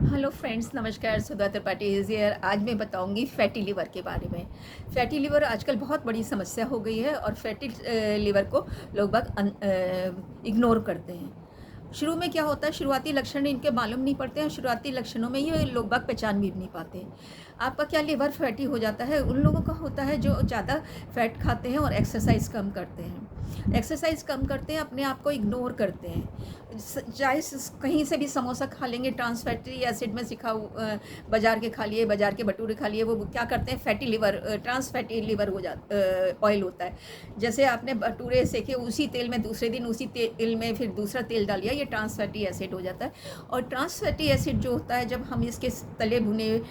Hello friends, नमस्कार। सुधा Tripathi is here. आज मैं बताऊंगी फैटी लिवर के बारे में। फैटी लिवर आजकल बहुत बड़ी समस्या हो गई है और फैटी लिवर को लोग बाग इग्नोर करते हैं। शुरू में क्या होता है, शुरुआती लक्षण इनके मालूम नहीं पड़ते हैं। शुरुआती लक्षणों में ये लोग बाग पहचान भी नहीं पाते। आपका क्या लिवर फैटी हो जाता है, उन लोगों का होता है जो ज़्यादा फैट खाते हैं और एक्सरसाइज कम करते हैं। एक्सरसाइज कम करते हैं, अपने आप को इग्नोर करते हैं। चाहे कहीं से भी समोसा खा लेंगे, ट्रांस फैटी एसिड में बाजार के खा लिए, बाजार के भटूरे खा लिए, वो क्या करते हैं, fatty liver, trans fatty liver हो जाता, ऑयल होता है। जैसे आपने भटूरे सेके, उसी तेल में दूसरे दिन उसी तेल में फिर दूसरा तेल डाल दिया, ये ट्रांस फैटी एसिड हो जाता है। और ट्रांस फैटी एसिड जो होता है, जब हम इसके तले भुने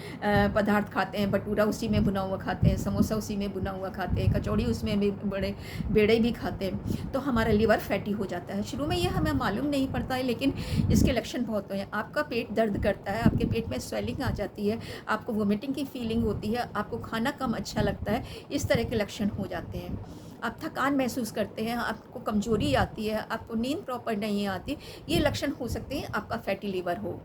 पदार्थ खाते हैं, भटूरा उसी में भुना हुआ खाते हैं, समोसा उसी में भुना हुआ खाते हैं, कचौड़ी उसमें भी बड़े बेड़े भी खाते हैं, तो हमारा लिवर फैटी हो जाता है। शुरू में ये हमें मालूम नहीं पड़ता है, लेकिन इसके लक्षण बहुत हैं। आपका पेट दर्द करता है, आपके पेट में स्वेलिंग आ जाती है, आपको वोमिटिंग की फीलिंग होती है, आपको खाना कम अच्छा लगता है, इस तरह के लक्षण हो जाते हैं। आप थकान महसूस करते हैं, आपको कमजोरी आती है, आपको नींद प्रॉपर नहीं आती, ये लक्षण हो सकते हैं आपका फैटी लिवर हो।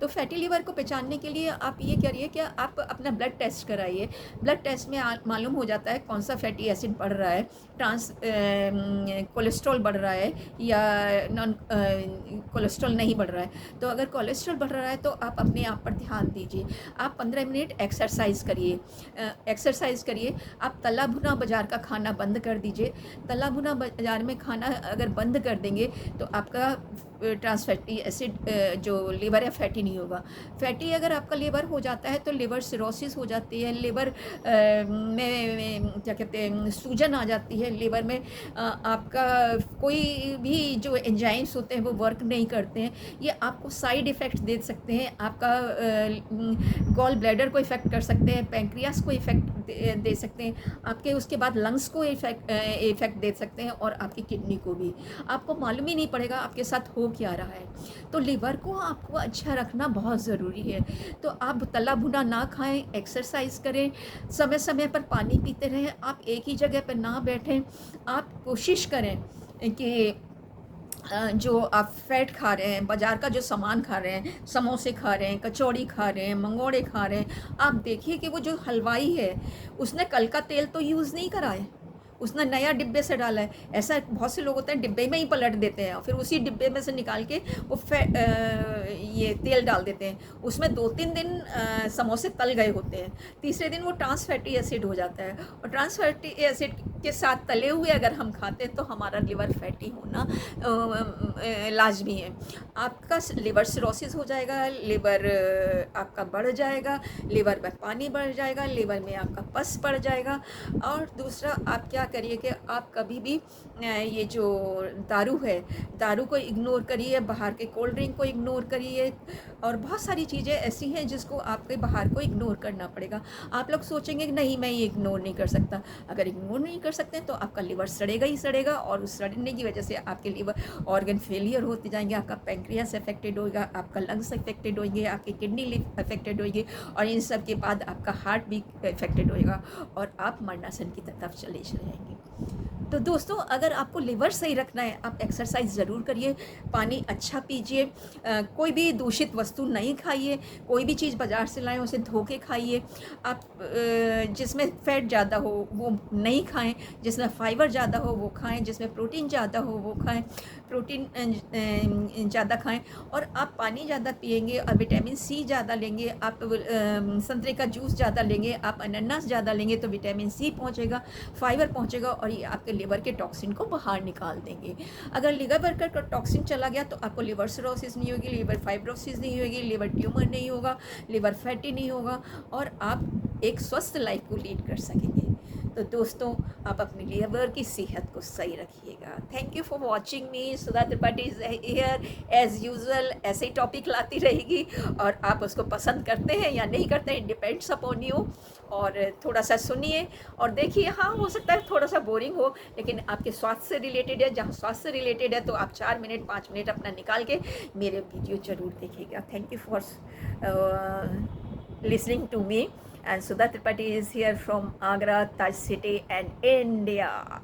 तो फैटी लिवर को पहचानने के लिए आप ये करिए कि आप अपना ब्लड टेस्ट कराइए। ब्लड टेस्ट में मालूम हो जाता है कौन सा फैटी एसिड बढ़ रहा है, ट्रांस कोलेस्ट्रॉल बढ़ रहा है या नॉन कोलेस्ट्रॉल नहीं बढ़ रहा है। तो अगर कोलेस्ट्रॉल बढ़ रहा है तो आप अपने आप पर ध्यान दीजिए। आप 15 मिनट एक्सरसाइज करिए। आप तला भुना बाज़ार का खाना बंद कर दीजिए। तला भुना बाज़ार में खाना अगर बंद कर देंगे तो आपका ट्रांस फैटी एसिड जो लिवर है फैटी नहीं होगा। फैटी अगर आपका लिवर हो जाता है तो लिवर सिरोसिस हो जाती है, लिवर में क्या कहते हैं, सूजन आ जाती है। लिवर में आपका कोई भी जो एंजाइम्स होते हैं वो वर्क नहीं करते हैं। ये आपको साइड इफ़ेक्ट दे सकते हैं। आपका गॉल ब्लैडर को इफ़ेक्ट कर सकते हैं, पैंक्रियास को इफ़ेक्ट दे सकते हैं, आपके उसके बाद लंग्स को इफ़ेक्ट दे सकते हैं और आपकी किडनी को भी। आपको मालूम ही नहीं पड़ेगा आपके साथ हो क्या रहा है। तो लिवर को आपको अच्छा रखना बहुत ज़रूरी है। तो आप तला भुना ना खाएं, एक्सरसाइज करें, समय समय पर पानी पीते रहें, आप एक ही जगह पर ना बैठें। आप कोशिश करें कि जो आप फैट खा रहे हैं, बाज़ार का जो सामान खा रहे हैं, समोसे खा रहे हैं, कचौड़ी खा रहे हैं, मंगोड़े खा रहे हैं, आप देखिए कि वो जो हलवाई है उसने कल का तेल तो यूज़ नहीं करा है, उसने नया डिब्बे से डाला है। ऐसा बहुत से लोग होते हैं डिब्बे में ही पलट देते हैं और फिर उसी डिब्बे में से निकाल के वो ये तेल डाल देते हैं। उसमें 2-3 दिन समोसे तल गए होते हैं, तीसरे दिन वो ट्रांस फैटी एसिड हो जाता है। और ट्रांस फैटी एसिड के साथ तले हुए अगर हम खाते हैं तो हमारा लिवर फैटी होना लाजमी है। आपका लिवर सिरोसिस हो जाएगा, लिवर आपका बढ़ जाएगा, लिवर में पानी बढ़ जाएगा, लिवर में आपका पस बढ़ जाएगा। और दूसरा आप क्या करिए कि आप कभी भी ये जो दारू है, दारू को इग्नोर करिए, बाहर के कोल्ड ड्रिंक को इग्नोर करिए, और बहुत सारी चीज़ें ऐसी हैं जिसको आपके बाहर को इग्नोर करना पड़ेगा। आप लोग सोचेंगे कि नहीं, मैं ये इग्नोर नहीं कर सकता। अगर इग्नोर नहीं कर सकते तो आपका लिवर सड़ेगा ही सड़ेगा, और उस सड़ने की वजह से आपके लिवर ऑर्गन फेलियर होते जाएंगे, आपका पैंक्रियास अफेक्टेड होगा, आपका लंग्स अफेक्टेड होंगे, आपकी किडनी अफेक्टेड होगी, और इन सब के बाद आपका हार्ट भी अफेक्टेड होएगा और आप मरणासन की तरफ चले जाएंगे। तो दोस्तों, अगर आपको लिवर सही रखना है, आप एक्सरसाइज ज़रूर करिए, पानी अच्छा पीजिए, कोई भी दूषित वस्तु नहीं खाइए, कोई भी चीज़ बाज़ार से लाएं उसे धो के खाइए। आप जिसमें फ़ैट ज़्यादा हो वो नहीं खाएं, जिसमें फाइबर ज़्यादा हो वो खाएं, जिसमें प्रोटीन ज़्यादा हो वो खाएं, प्रोटीन ज़्यादा खाएं। और आप पानी ज़्यादा पिएंगे और विटामिन सी ज़्यादा लेंगे, आप संतरे का जूस ज़्यादा लेंगे, आप अनानास ज़्यादा लेंगे तो विटामिन सी पहुँचेगा, फाइबर पहुँचेगा, और ये आपके लिवर के टॉक्सिन को बाहर निकाल देंगे। अगर लिवर का टॉक्सिन चला गया तो आपको लिवर सिरोसिस नहीं होगी, लिवर फाइब्रोसिस नहीं होगी, लिवर ट्यूमर नहीं होगा, लिवर फैटी नहीं होगा, और आप एक स्वस्थ लाइफ को लीड कर सकेंगे। तो दोस्तों, आप अपनी लिवर की सेहत को सही रखिएगा। Thank you for watching me. Sudha Tripathi is here as usual. ऐसे ही टॉपिक लाती रहेगी, और आप उसको पसंद करते हैं या नहीं करते हैं, डिपेंड्स अपॉन यू। और थोड़ा सा सुनिए और देखिए। हाँ, हो सकता है थोड़ा सा बोरिंग हो, लेकिन आपके स्वास्थ्य से रिलेटेड है। जहाँ स्वास्थ्य से रिलेटेड है तो आप 4 मिनट 5 मिनट अपना निकाल के मेरे वीडियो ज़रूर देखिएगा। Thank you for listening to me. And Sudha Tripathi is here from Agra, Taj City, and India.